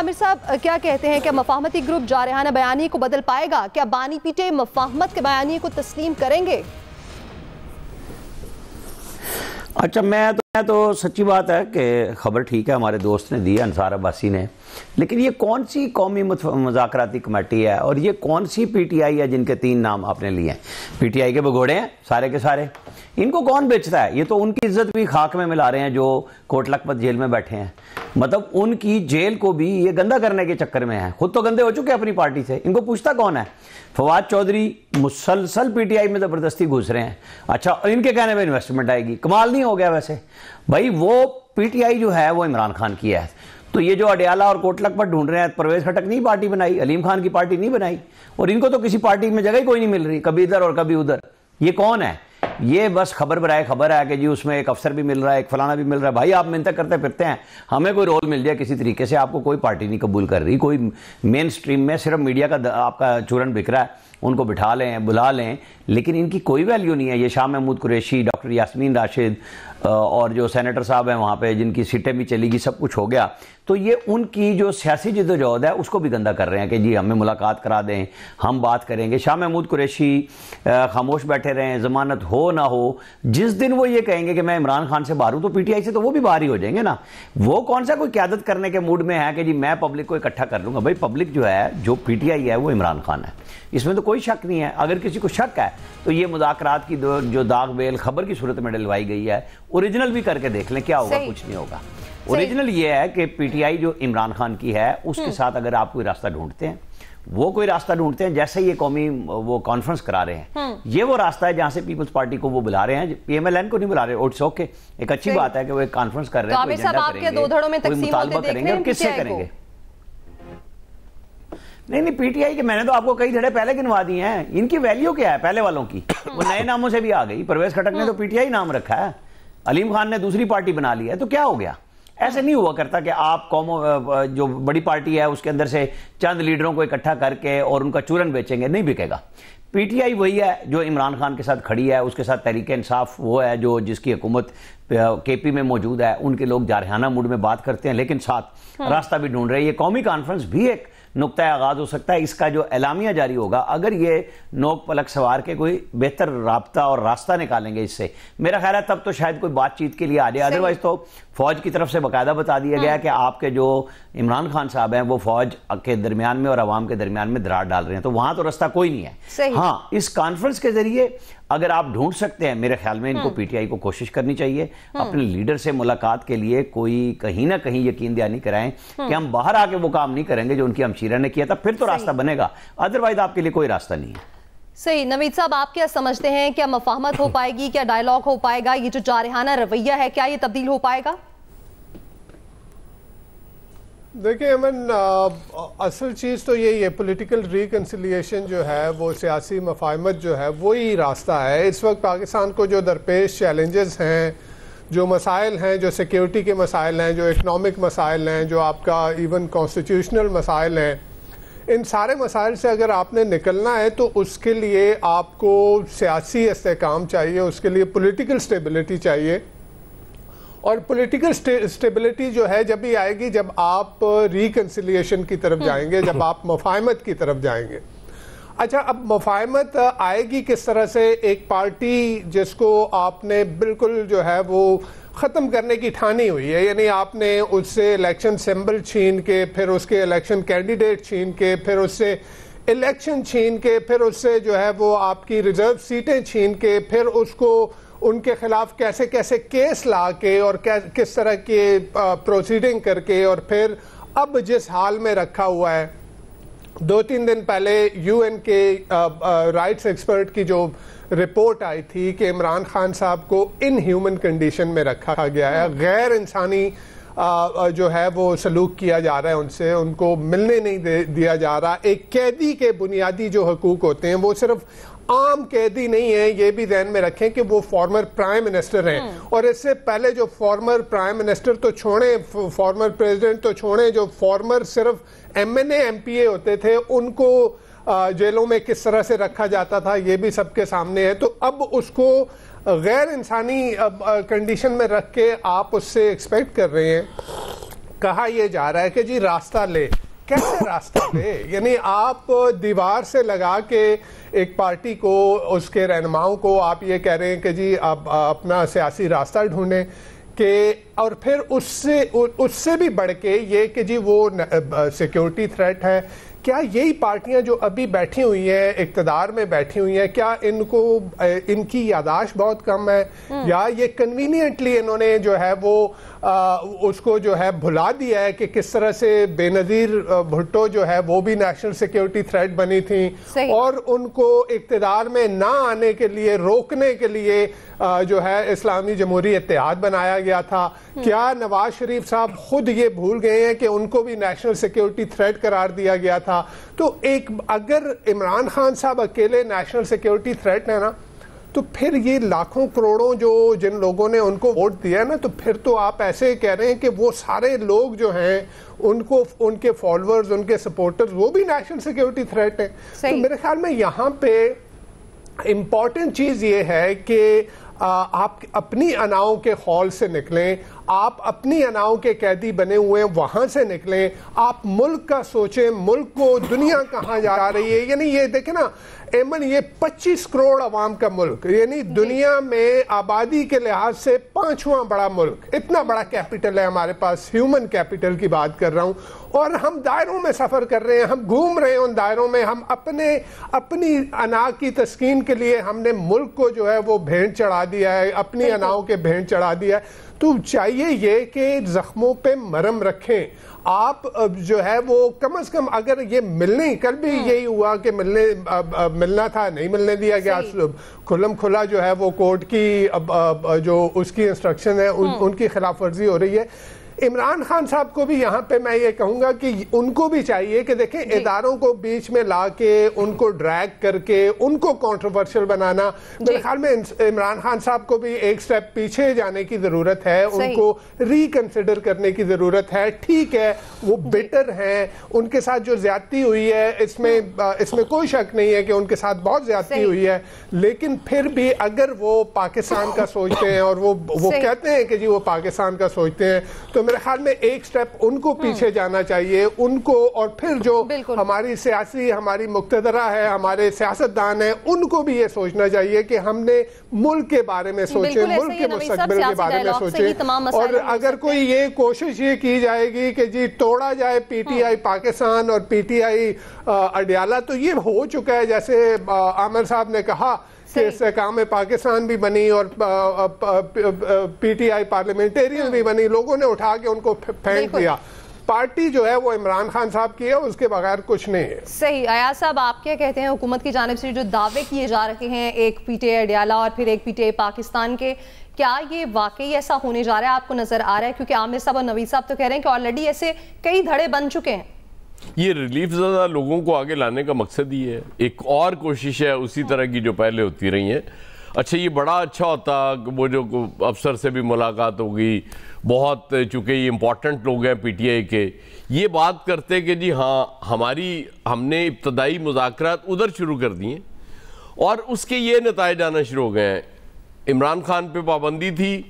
عامر صاحب کیا کہتے ہیں کہ مفاہمتی گروپ جارحانہ بیانیے کو بدل پائے گا؟ کیا بانی پی ٹی آئی مفاہمت کے بیانیے کو تسلیم کریں گے؟ اچھا میں تو سچی بات ہے کہ خبر ٹھیک ہے ہمارے دوست نے دی انصار عباسی نے، لیکن یہ کون سی قومی مذاکراتی کمیٹی ہے اور یہ کون سی پی ٹی آئی ہے جن کے 3 نام آپ نے لیے ہیں؟ پی ٹی آئی کے بگوڑے ہیں سارے کے سارے، ان کو کون بیچتا ہے؟ یہ تو ان کی عزت بھی خاک میں ملا رہے ہیں جو کوٹ لکھپت جیل میں بیٹھے ہیں، مطلب ان کی جیل کو بھی یہ گندہ کرنے کے چکر میں ہیں، خود تو گندے ہو چکے اپنی پارٹی سے، ان کو پوچھتا کون ہے؟ فواد چودھری مسلسل پی ٹی آئی میں زبردستی گھس رہے ہیں، اچھا ان کے کہنے میں انویسٹمنٹ آئے گی، کمال نہیں ہو گیا ویسے بھائی؟ وہ پی ٹی آئی جو ہے وہ عمران خان کی ہے، تو یہ جو اڈیالہ اور کوٹ لکھپت ڈھونڈ رہے ہیں، پرویز خٹک نہیں پارٹی بنائی، علیم خان کی پارٹی نہیں بنائی، اور ان کو تو کسی پارٹی میں جگہ ہی کوئی نہیں مل رہی، کبھی ادھر اور کبھی ادھر، یہ کون ہے؟ یہ بس خبر برائے خبر ہے کہ جی اس میں ایک افسر بھی مل رہا ہے، ایک فلانا بھی مل رہا ہے، بھائی آپ منتیں کرتے پھرتے ہیں، ہمیں کوئی رول مل جائے کسی طریقے سے، آپ کو کوئی پارٹی نہیں قبول کر رہی، کوئی مین سٹریم میں صرف میڈیا کا آپ کا چورن بک رہا ہے، ان کو بٹھا لیں بلا لیں، لیکن ان کی کوئی ویلیو نہیں ہے۔ یہ شاہ محمود قریشی، ڈاکٹر یاسمین راشد اور جو سینیٹر صاحب ہیں وہاں پہ جن کی سیٹیں بھی چلی گی، سب کچھ ہو گیا، تو یہ ان کی جو سیاسی جدوجہد ہے اس کو بھی گندہ کر رہے ہیں کہ جی ہمیں ملاقات کرا دیں، ہم بات کریں گے۔ شاہ محمود قریشی خاموش بیٹھے رہیں، ضمانت ہو نہ ہو، جس دن وہ یہ کہیں گے کہ میں عمران خان سے باہر ہوں تو پی ٹی آئی سے تو وہ بھی باہر ہی ہو جائیں گے نا۔ وہ کون سا کوئی قیادت کرنے کے موڈ میں ہے کہ جی میں پبلک کو اکٹھا کر لوں گا؟ بھائی پبلک جو ہے، جو پی ٹی آئی ہے وہ عمران خان ہے، اس میں تو کوئی شک نہیں ہے۔ اگر کسی کو شک ہے تو یہ مذاکرات کی جو داغ بیل خبر کی صورت میں ڈلوائی گئی ہے، اوریجنل بھی کر کے دیکھ لیں، کیا ہوگا؟ کچھ نہیں ہوگا۔ اوریجنل یہ ہے کہ پی ٹی آئی جو عمران خان کی ہے اس کے ساتھ اگر آپ کوئی راستہ ڈھونڈتے ہیں، وہ کوئی راستہ ڈھونڈتے ہیں، جیسے یہ قومی وہ کانفرنس کرا رہے ہیں، یہ وہ راستہ ہے جہاں سے پیپلز پارٹی کو وہ بلا رہے ہیں، پی ایم ایل این کو نہیں بلا رہے، اٹس اوکے، ایک اچھی بات ہے کہ وہ ایک کانفرنس کر رہے ہیں، کوئی ایجنڈا کریں گے، کوئی مطالبہ کریں گے، اور کس سے کریں گے؟ نہیں پی ٹی آئی کے میں نے تو آپ کو کئی دھڑے پہلے گنوا دی ہیں، ان کی ویلیو کیا ہے پہلے والوں کی؟ وہ نئے ناموں سے بھی آ گئی، پرویز خٹک نے تو پی ٹی آئی نام رکھا ہے، علیم خان نے دوسری پارٹی بنا لی ہے، تو کیا ہو گیا؟ ایسے نہیں ہوا کرتا کہ آپ قوموں جو بڑی پارٹی ہے اس کے اندر سے چند لیڈروں کو اکٹھا کر کے اور ان کا چورن بیچیں گے، نہیں بکے گا۔ پی ٹی آئی وہی ہے جو عمران خان کے ساتھ کھڑی ہے، اس کے ساتھ تحریک انصاف وہ ہے جو جس کی حکومت کے پی میں موجود ہے، ان کے لوگ جارحانہ موڈ میں بات کرتے ہیں لیکن ساتھ راستہ بھی ڈھونڈ رہے ہیں۔ یہ قومی کانفرنس بھی ایک نقطہ آغاز ہو سکتا ہے، اس کا جو اعلامیہ جاری ہوگا اگر یہ نوک پلک سوار کے کوئی بہتر رابطہ اور راستہ نکالیں گے اس سے، میرا خیال ہے تب تو شاید کوئی بات چیت کے لیے آ جائے، ادروائز تو فوج کی طرف سے باقاعدہ بتا دیا گیا ہے کہ آپ کے جو عمران خان صاحب ہیں وہ فوج کے درمیان میں اور عوام کے درمیان میں دراڑ ڈال رہے ہیں، تو وہاں تو راستہ کوئی نہیں ہے۔ ہاں اس کانفرنس کے ذریعے اگر آپ ڈھونڈ سکتے ہیں، میرے خیال میں ان کو پی ٹی آئی کو کوشش کرنی چاہیے اپنے لیڈر سے ملاقات کے لیے کوئی کہیں نہ کہیں یقین دہانی کرائیں کہ ہم باہر آ کے وہ کام نہیں کریں گے جو ان کی ہمشیرہ نے کیا تھا، پھر تو راستہ بنے گا، ادروائز آپ کے لیے کوئی راستہ نہیں ہے۔ صحیح۔ نوید صاحب آپ کیا سمجھتے ہیں، کیا مفاہمت ہو پائے گی، کیا ڈائیلاگ ہو پائے گا؟ یہ جو جارحانہ رویہ ہے کیا یہ تبدیل ہو پائے گا؟ دیکھیں امن، اصل چیز تو یہی ہے، پولیٹیکل ریکنسیلیشن جو ہے وہ سیاسی مفاہمت جو ہے وہی راستہ ہے۔ اس وقت پاکستان کو جو درپیش چیلنجز ہیں، جو مسائل ہیں، جو سیکیورٹی کے مسائل ہیں، جو اکنامک مسائل ہیں، جو آپ کا ایون کانسٹیٹیوشنل مسائل ہیں، ان سارے مسائل سے اگر آپ نے نکلنا ہے تو اس کے لیے آپ کو سیاسی استحکام چاہیے، اس کے لیے پولیٹیکل سٹیبلٹی چاہیے، اور پولیٹیکل سٹیبلٹی جو ہے جب ہی آئے گی جب آپ ریکنسیلیشن کی طرف جائیں گے، جب آپ مفاہمت کی طرف جائیں گے۔ اچھا اب مفاہمت آئے گی کس طرح سے؟ ایک پارٹی جس کو آپ نے بالکل جو ہے وہ ختم کرنے کی ٹھانی ہوئی ہے، یعنی آپ نے اس سے الیکشن سمبل چھین کے، پھر اس کے الیکشن کینڈیڈیٹ چھین کے، پھر اس سے الیکشن چھین کے، پھر اس سے جو ہے وہ آپ کی ریزرو سیٹیں چھین کے، پھر اس کو ان کے خلاف کیسے کیسے کیس لا کے اور کس طرح کے پروسیڈنگ کر کے، اور پھر اب جس حال میں رکھا ہوا ہے، 2-3 دن پہلے یو این کے رائٹس ایکسپرٹ کی جو رپورٹ آئی تھی کہ عمران خان صاحب کو ان ہیومن کنڈیشن میں رکھا گیا ہے، غیر انسانی جو ہے وہ سلوک کیا جا رہا ہے ان سے، ان کو ملنے نہیں دیا جا رہا۔ ایک قیدی کے بنیادی جو حقوق ہوتے ہیں وہ صرف عام قیدی نہیں ہیں، یہ بھی ذہن میں رکھیں کہ وہ فارمر پرائم منسٹر ہیں، اور اس سے پہلے جو فارمر پرائم منسٹر تو چھوڑیں، فارمر پریزیڈنٹ تو چھوڑیں، جو فارمر صرف M N A M P A ہوتے تھے ان کو جیلوں میں کس طرح سے رکھا جاتا تھا، یہ بھی سب کے سامنے ہے۔ تو اب اس کو غیر انسانی کنڈیشن میں رکھ کے آپ اس سے ایکسپیکٹ کر رہے ہیں کہا یہ جا رہا ہے کہ جی راستہ لے. کیسے راستہ لے؟ یعنی آپ دیوار سے لگا کے ایک پارٹی کو، اس کے رہنماؤں کو آپ یہ کہہ رہے ہیں کہ جی آپ اپنا سیاسی راستہ ڈھونڈیں کہ، اور پھر اس سے بھی بڑھ کے یہ کہ جی وہ سیکیورٹی تھریٹ ہے. کیا یہی پارٹیاں جو ابھی بیٹھی ہوئی ہیں، اقتدار میں بیٹھی ہوئی ہیں، کیا ان کی یاداشت بہت کم ہے، یا یہ کنوینئنٹلی انہوں نے جو ہے وہ اس کو جو ہے بھلا دیا ہے کہ کس طرح سے بے نظیر بھٹو جو ہے وہ بھی نیشنل سیکیورٹی تھریٹ بنی تھیں، اور ان کو اقتدار میں نہ آنے کے لیے روکنے کے لیے جو ہے اسلامی جمہوری اتحاد بنایا گیا تھا. کیا نواز شریف صاحب خود یہ بھول گئے ہیں کہ ان کو بھی نیشنل سیکیورٹی تھریٹ قرار دیا گیا تھا؟ تو اگر عمران خان صاحب اکیلے نیشنل سیکیورٹی تھریٹ ہے نا، تو پھر یہ لاکھوں کروڑوں جن لوگوں نے ان کو ووٹ دیا نا، تو پھر تو آپ ایسے کہہ رہے ہیں کہ وہ سارے لوگ جو ہیں ان کے فالوورز، ان کے سپورٹرز، وہ بھی نیشنل سیکیورٹی تھریٹ ہیں. تو میرے خیال میں یہاں پہ امپورٹنٹ چیز یہ ہے کہ آپ اپنی اناؤں کے خول سے نکلیں، آپ اپنی اناؤں کے قیدی بنے ہوئے ہیں وہاں سے نکلیں، آپ ملک کا سوچیں، ملک کو دنیا کہاں جا رہی ہے. یعنی یہ دیکھیں نا ایمن، یہ 25 کروڑ عوام کا ملک، یعنی دنیا میں آبادی کے لحاظ سے 5واں بڑا ملک، اتنا بڑا کیپٹل ہے ہمارے پاس، ہیومن کیپٹل کی بات کر رہا ہوں، اور ہم دائروں میں سفر کر رہے ہیں، ہم گھوم رہے ہیں ان دائروں میں، ہم اپنی انا کی تسکین کے لیے ہم نے ملک کو جو ہے وہ بھینٹ چڑھا دیا ہے، اپنی اناؤں کے بھینٹ چڑھا دیا ہے. تو چاہیے یہ کہ زخموں پہ مرہم رکھیں. آپ جو ہے وہ کم از کم، اگر یہ ملنے، کل بھی یہی ہوا کہ ملنا تھا، نہیں ملنے دیا گیا، کھلم کھلا جو ہے وہ کورٹ کی جو اس کی انسٹرکشن ہے ان کی خلاف ورزی ہو رہی ہے. عمران خان صاحب کو بھی یہاں پہ میں یہ کہوں گا کہ ان کو بھی چاہیے کہ دیکھیں اداروں کو بیچ میں لا کے ان کو ڈریگ کر کے ان کو کانٹروورشل بنانا، میرے خیال میں عمران خان صاحب کو بھی ایک سٹیپ پیچھے جانے کی ضرورت ہے، ان کو ریکنسیڈر کرنے کی ضرورت ہے. ٹھیک ہے وہ بیٹر ہیں، ان کے ساتھ جو زیادتی ہوئی ہے اس میں کوئی شک نہیں ہے کہ ان کے ساتھ بہت زیادتی ہوئی ہے، لیکن پھر بھی اگر وہ پاکستان کا سوچتے ہیں اور وہ کہتے ہیں کہ جی وہ پاکستان کا سوچتے ہیں، تو میرے خیال میں ایک سٹیپ ان کو پیچھے جانا چاہیے، ان کو، اور پھر جو ہماری مقتدرہ ہے، ہمارے سیاستدان ہیں، ان کو بھی یہ سوچنا چاہیے کہ ہم نے ملک کے بارے میں سوچیں، ملک کے مستقبل کے بارے میں سوچیں. اور اگر کوئی یہ کوشش یہ کی جائے گی کہ جی توڑا جائے پی ٹی آئی پاکستان اور پی ٹی آئی اڈیالہ، تو یہ ہو چکا ہے. جیسے عامر صاحب نے کہا کہ استحکام پاکستان بھی بنی اور پی ٹی آئی پارلیمنٹیرین بھی بنی، لوگوں نے اٹھا کے ان کو پھینک دیا. پارٹی جو ہے وہ عمران خان صاحب کی ہے، اس کے بغیر کچھ نہیں ہے. صحیح. ایاز صاحب آپ کیا کہتے ہیں، حکومت کی جانب سے جو دعوے کیے جا رہے ہیں، ایک پی ٹی آئی اڈیالہ اور پھر ایک پی ٹی آئی پاکستان کے، کیا یہ واقعی ایسا ہونے جا رہا ہے؟ آپ کو نظر آ رہا ہے؟ کیونکہ عامر صاحب اور نوید صاحب تو کہہ رہے ہیں کہ آلریڈی ایسے کئی دھڑے بن چکے ہیں. یہ ریلیف زدہ لوگوں کو آگے لانے کا مقصد ہی ہے، ایک اور کوشش ہے اسی طرح کی جو پہلے ہوتی رہی ہیں. اچھا یہ بڑا اچھا ہوتا وہ جو افسر سے بھی ملاقات ہوگی، بہت چونکہ یہ امپورٹنٹ لوگ ہیں پی ٹی آئی کے، یہ بات کرتے کہ جی ہاں ہم نے ابتدائی مذاکرات ادھر شروع کر دی ہیں اور اس کے یہ نتائج آنا شروع ہو گئے ہیں. عمران خان پہ پابندی تھی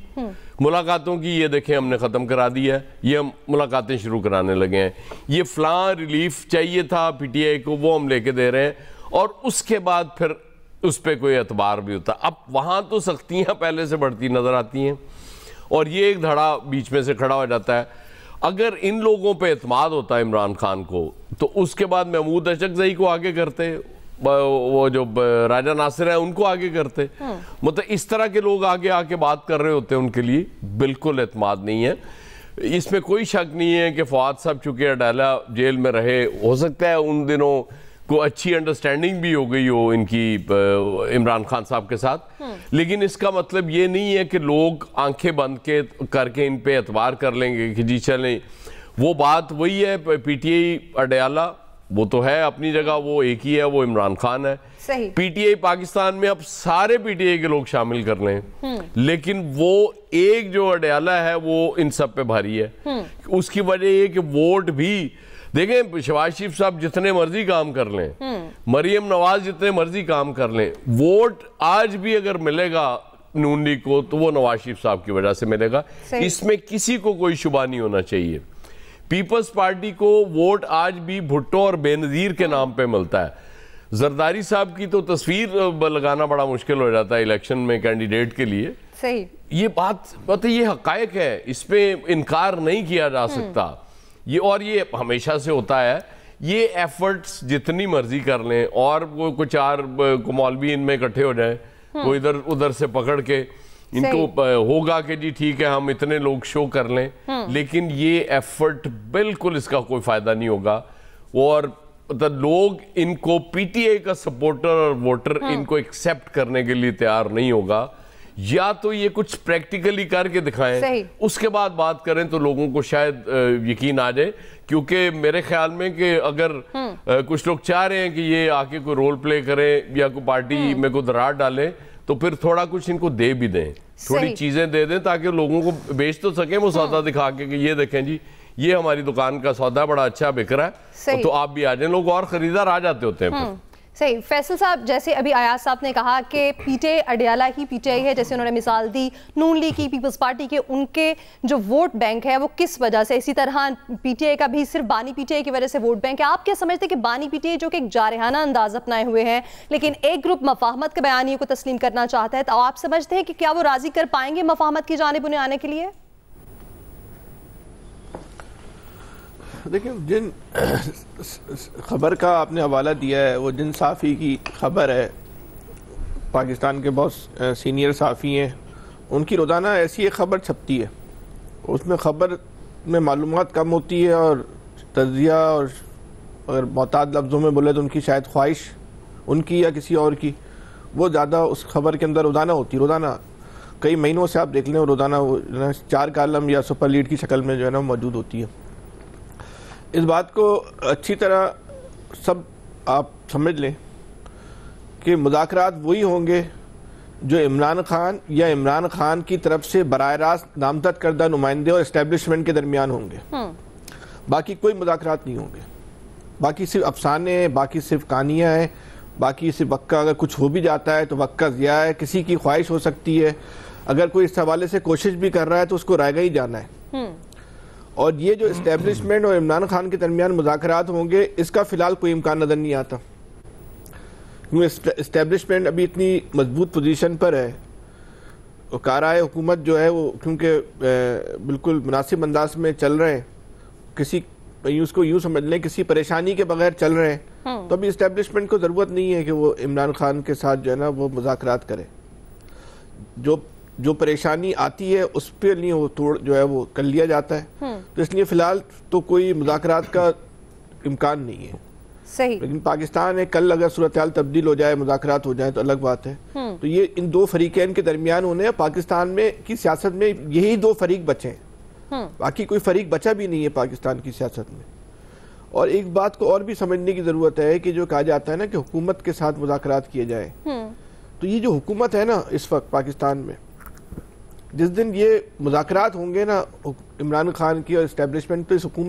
ملاقاتوں کی، یہ دیکھیں ہم نے ختم کرا دیا ہے، یہ ہم ملاقاتیں شروع کرانے لگے ہیں. یہ فلاں ریلیف چاہیے تھا پی ٹی آئی کو، وہ ہم لے کے دے رہے ہیں، اور اس کے بعد پھر اس پہ کوئی اعتبار بھی ہوتا. اب وہاں تو سختیاں پہلے سے بڑھتی نظر آتی ہیں اور یہ ایک دھڑا بیچ میں سے کھڑا ہو جاتا ہے. اگر ان لوگوں پہ اعتماد ہوتا ہے عمران خان کو، تو اس کے بعد محمود اشرف کو آگے کرتے، وہ جو راجہ ناصر ہیں ان کو آگے کرتے. مطلب اس طرح کے لوگ آگے آ کے بات کر رہے ہوتے ہیں، ان کے لیے بالکل اعتماد نہیں ہے. اس میں کوئی شک نہیں ہے کہ فواد صاحب چونکہ اڈیالہ جیل میں رہے، ہو سکتا ہے ان دنوں کو اچھی انڈرسٹینڈنگ بھی ہو گئی ہو ان کی عمران خان صاحب کے ساتھ، لیکن اس کا مطلب یہ نہیں ہے کہ لوگ آنکھیں بند کر کے ان پہ اعتبار کر لیں گے کہ جی چلیں. وہ بات وہی ہے، پی ٹی آئی اڈیالہ وہ تو ہے اپنی جگہ، وہ ایک ہی ہے، وہ عمران خان ہے. پی ٹی آئی پاکستان میں اب سارے پی ٹی آئی کے لوگ شامل کر لیں، لیکن وہ ایک جو اڈیالہ ہے وہ ان سب پہ بھاری ہے. اس کی وجہ یہ کہ ووٹ بھی دیکھیں، شہباز شریف صاحب جتنے مرضی کام کر لیں، مریم نواز جتنے مرضی کام کر لیں، ووٹ آج بھی اگر ملے گا نون لیگ کو تو وہ نواز شریف صاحب کی وجہ سے ملے گا. اس میں کسی کو کوئی شبہ نہیں ہونا چاہیے. پیپلز پارٹی کو ووٹ آج بھی بھٹو اور بے نظیر کے نام پہ ملتا ہے. زرداری صاحب کی تو تصویر لگانا بڑا مشکل ہو جاتا ہے الیکشن میں کینڈیڈیٹ کے لیے. صحیح, یہ بات یہ حقائق ہے, اس پہ انکار نہیں کیا جا سکتا. اور یہ ہمیشہ سے ہوتا ہے. یہ ایفرٹس جتنی مرضی کر لیں, اور وہ چار مولوی ان میں اکٹھے ہو جائیں, وہ ادھر ادھر سے پکڑ کے ان کو ہوگا کہ جی ٹھیک ہے ہم اتنے لوگ شو کر لیں, لیکن یہ ایفرٹ بالکل اس کا کوئی فائدہ نہیں ہوگا. اور لوگ ان کو پی ٹی آئی کا سپورٹر اور ووٹر ان کو ایکسیپٹ کرنے کے لیے تیار نہیں ہوگا. یا تو یہ کچھ پریکٹیکلی کر کے دکھائیں, اس کے بعد بات کریں تو لوگوں کو شاید یقین آ جائے. کیونکہ میرے خیال میں کہ اگر کچھ لوگ چاہ رہے ہیں کہ یہ آ کے کوئی رول پلے کریں یا کوئی پارٹی میں کوئی درار ڈالیں, تو پھر تھوڑا کچھ ان کو دے بھی دیں, تھوڑی چیزیں دے دیں تاکہ لوگوں کو بیچ تو سکیں وہ سودا دکھا کے کہ یہ دیکھیں جی یہ ہماری دکان کا سودا بڑا اچھا بک رہا ہے, تو آپ بھی آ جائیں. لوگ اور خریدار آ جاتے ہوتے ہیں پھر. صحیح. فیصل صاحب, جیسے ابھی ایاز صاحب نے کہا کہ P T I Adiala he P T I ہے, جیسے انہوں نے مثال دی نون لیگ کی, پیپلز پارٹی کے, ان کے جو ووٹ بینک ہے وہ کس وجہ سے, اسی طرح پی ٹی آئی کا بھی صرف بانی پی ٹی آئی کی وجہ سے ووٹ بینک ہے. آپ کیا سمجھتے ہیں کہ بانی پی ٹی آئی جو کہ ایک جارحانہ انداز اپنائے ہوئے ہیں, لیکن ایک گروپ مفاہمت کے بیانیے کو تسلیم کرنا چاہتا ہے, تو آپ سمجھتے ہیں کہ کیا وہ راضی کر پائیں گے مفاہمت کی جانب انہیں آنے کے لیے؟ دیکھیں, جن خبر کا آپ نے حوالہ دیا ہے وہ جن صحافی کی خبر ہے, پاکستان کے بہت سینئر صحافی ہیں, ان کی روزانہ ایسی ایک خبر چھپتی ہے, اس میں خبر میں معلومات کم ہوتی ہے اور تجزیہ, اور اگر معتاد لفظوں میں بولے تو ان کی شاید خواہش ان کی یا کسی اور کی وہ زیادہ اس خبر کے اندر روزانہ ہوتی ہے. روزانہ کئی مہینوں سے آپ دیکھ لیں, روزانہ وہ 4 کالم یا سپر لیڈ کی شکل میں جو ہے نا موجود ہوتی ہے. اس بات کو اچھی طرح سب آپ سمجھ لیں کہ مذاکرات وہی ہوں گے جو عمران خان یا عمران خان کی طرف سے براہ راست نامزد کردہ نمائندے اور اسٹیبلشمنٹ کے درمیان ہوں گے. باقی کوئی مذاکرات نہیں ہوں گے. باقی صرف افسانے ہیں, باقی صرف کہانیاں ہیں, باقی صرف وقت کا اگر کچھ ہو بھی جاتا ہے تو وقت کا ضیاع ہے. کسی کی خواہش ہو سکتی ہے, اگر کوئی اس حوالے سے کوشش بھی کر رہا ہے تو اس کو رائے گا ہی جانا ہے. اور یہ جو اسٹیبلشمنٹ اور عمران خان کے درمیان مذاکرات ہوں گے, اس کا فی الحال کوئی امکان نظر نہیں آتا. کیونکہ اسٹیبلشمنٹ ابھی اتنی مضبوط پوزیشن پر ہے, کارائے حکومت جو ہے وہ کیونکہ بالکل مناسب انداز میں چل رہے ہیں, کسی اس کو یوں سمجھ لیں کسی پریشانی کے بغیر چل رہے ہیں, تو ابھی اسٹیبلشمنٹ کو ضرورت نہیں ہے کہ وہ عمران خان کے ساتھ جو ہے نا وہ مذاکرات کرے. جو پریشانی آتی ہے اس پہ لیے وہ توڑ جو ہے وہ کر لیا جاتا ہے. تو اس لیے فی الحال تو کوئی مذاکرات کا امکان نہیں ہے. صحیح. لیکن پاکستان ہے, کل اگر صورتحال تبدیل ہو جائے, مذاکرات ہو جائیں تو الگ بات ہے. تو یہ ان دو فریقین کے درمیان ہونے, پاکستان میں کی سیاست میں یہی 2 فریق بچے ہیں, باقی کوئی فریق بچا بھی نہیں ہے پاکستان کی سیاست میں. اور ایک بات کو اور بھی سمجھنے کی ضرورت ہے کہ جو کہا جاتا ہے نا کہ حکومت کے ساتھ مذاکرات کیے جائیں, تو یہ جو حکومت ہے نا اس وقت پاکستان میں, جس دن یہ مذاکرات ہوں گے نا عمران خان کی اور اسٹیبلشمنٹ, تو اس حکومت